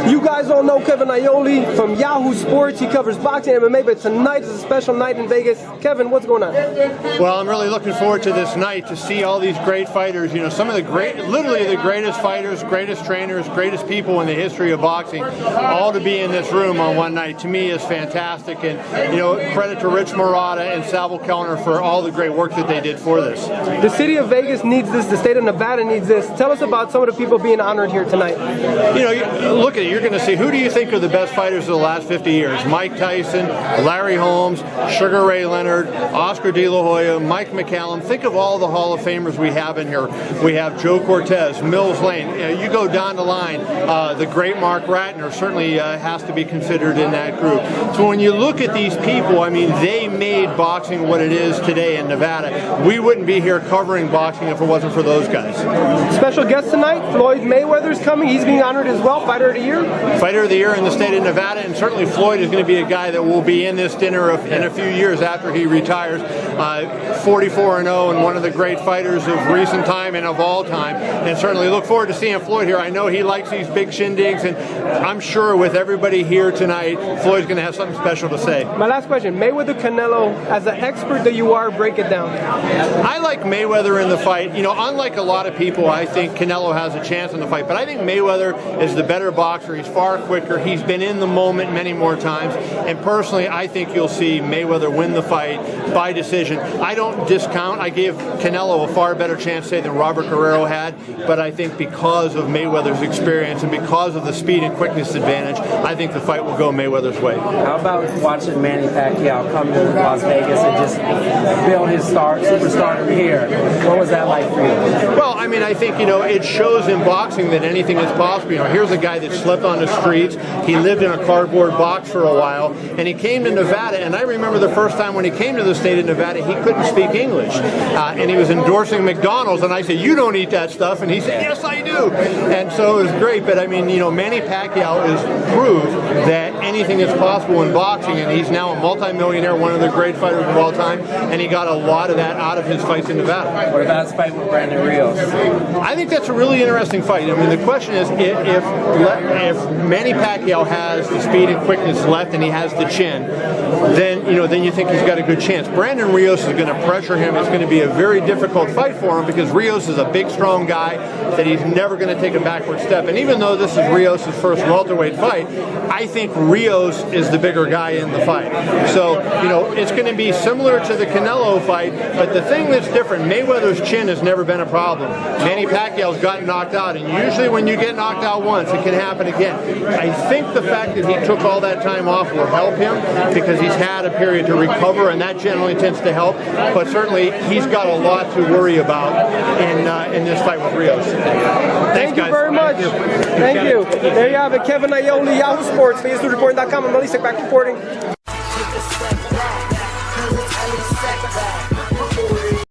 You guys all know Kevin Aioli from Yahoo Sports. He covers boxing and MMA, but tonight is a special night in Vegas. Kevin, what's going on? Well, I'm really looking forward to this night to see all these great fighters. You know, some of the literally the greatest fighters, greatest trainers, greatest people in the history of boxing, all to be in this room on one night, to me is fantastic. And, you know, credit to Rich Murata and Sal Kellner for all the great work that they did for this. The city of Vegas needs this. The state of Nevada needs this. Tell us about some of the people being honored here tonight. You know, look at it. You're going to see, who do you think are the best fighters of the last 50 years? Mike Tyson, Larry Holmes, Sugar Ray Leonard, Oscar De La Hoya, Mike McCallum. Think of all the Hall of Famers we have in here. We have Joe Cortez, Mills Lane. You go down the line, the great Mark Ratner certainly has to be considered in that group. So when you look at these people, I mean, they made boxing what it is today in Nevada. We wouldn't be here covering boxing if it wasn't for those guys. Special guest tonight, Floyd Mayweather's coming. He's being honored as well, Fighter of the Year. Fighter of the Year in the state of Nevada, and certainly Floyd is going to be a guy that will be in this dinner in a few years after he retires. 44-0 and one of the great fighters of recent time and of all time, and certainly look forward to seeing Floyd here. I know he likes these big shindigs, and I'm sure with everybody here tonight, Floyd's going to have something special to say. My last question, Mayweather Canelo, as an expert that you are, break it down. I like Mayweather in the fight. You know, unlike a lot of people, I think Canelo has a chance in the fight, but I think Mayweather is the better boxer. He's far quicker. He's been in the moment many more times, and personally, I think you'll see Mayweather win the fight by decision. I don't discount. I give Canelo a far better chance, say, than Robert Guerrero had, but I think because of Mayweather's experience and because of the speed and quickness advantage, I think the fight will go Mayweather's way. How about watching Manny Pacquiao come to Las Vegas and just build his superstardom here? What was that like for you? Well, I mean, I think, you know, it shows in boxing that anything is possible. You know, here's a guy that slept on the streets. He lived in a cardboard box for a while, and he came to Nevada, and I remember the first time when he came to the state of Nevada, he couldn't speak English, and he was endorsing McDonald's, and I said, "You don't eat that stuff," and he said, "Yes, I do." And so it was great, but I mean, you know, Manny Pacquiao has proved that anything is possible in boxing, and he's now a multi-millionaire, one of the great fighters of all time, and he got a lot of that out of his fights in Nevada. What about his fight with Brandon Rios? I think that's a really interesting fight. I mean, the question is, if Manny Pacquiao has the speed and quickness left, and he has the chin, then you think he's got a good chance. Brandon Rios is going to pressure him. It's going to be a very difficult fight for him because Rios is a big, strong guy that he's never going to take a backward step. And even though this is Rios' first welterweight fight, I think Rios is the bigger guy in the fight. So, you know, it's going to be similar to the Canelo fight, but the thing that's different, Mayweather's chin has never been a problem. Manny Pacquiao's gotten knocked out, and usually when you get knocked out once, it can happen again. I think the fact that he took all that time off will help him because he's had a period to recover, and that generally tends to help. But certainly, he's got a lot to worry about in this fight with Rios. Thank you very much. Thank you. There you have it, Kevin Aioli, Yahoo Sports, FaceToReporting.com. I'm Malik back reporting.